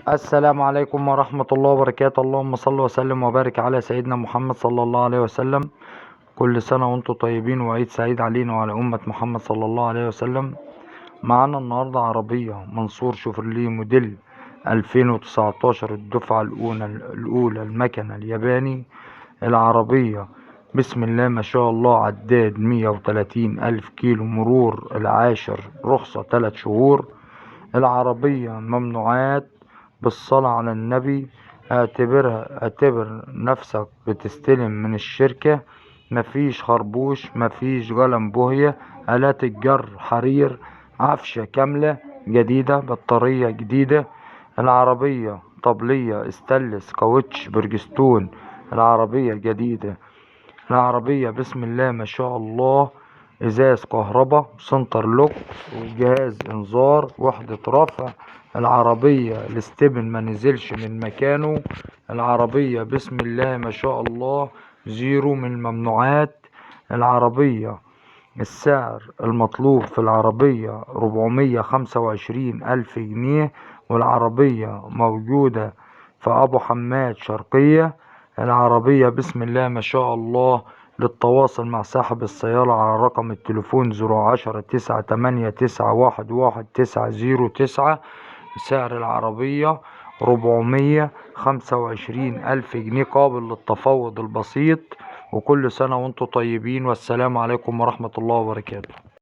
السلام عليكم ورحمة الله وبركاته. اللهم صل وسلم وبارك على سيدنا محمد صلى الله عليه وسلم. كل سنة وانتم طيبين وعيد سعيد علينا وعلى أمة محمد صلى الله عليه وسلم. معانا النهاردة عربية منصور شوفرليه موديل 2019 الدفعة الأولى المكنة الياباني. العربية بسم الله ما شاء الله عداد 130 ألف كيلو، مرور العاشر، رخصة 3 شهور. العربية ممنوعات بالصلاة على النبي. اعتبر نفسك بتستلم من الشركة. مفيش خربوش، مفيش قلم بوهية، آلات الجر حرير، عفشة كاملة جديدة، بطارية جديدة. العربية طبلية استانلس كاوتش برجستون. العربية جديدة. العربية بسم الله ما شاء الله ازاز كهرباء، سنتر لوك، وجهاز انذار، وحدة رفع. العربية الاستبن ما نزلش من مكانه. العربية بسم الله ما شاء الله زيرو من الممنوعات. العربية السعر المطلوب في العربية 425 ألف جنيه، والعربية موجودة في أبو حماد شرقية. العربية بسم الله ما شاء الله. للتواصل مع صاحب السيارة على رقم التليفون 010 9 8 9 1 1 9 0 9. سعر العربية 425 ألف جنيه قابل للتفاوض البسيط. وكل سنة وانتم طيبين، والسلام عليكم ورحمة الله وبركاته.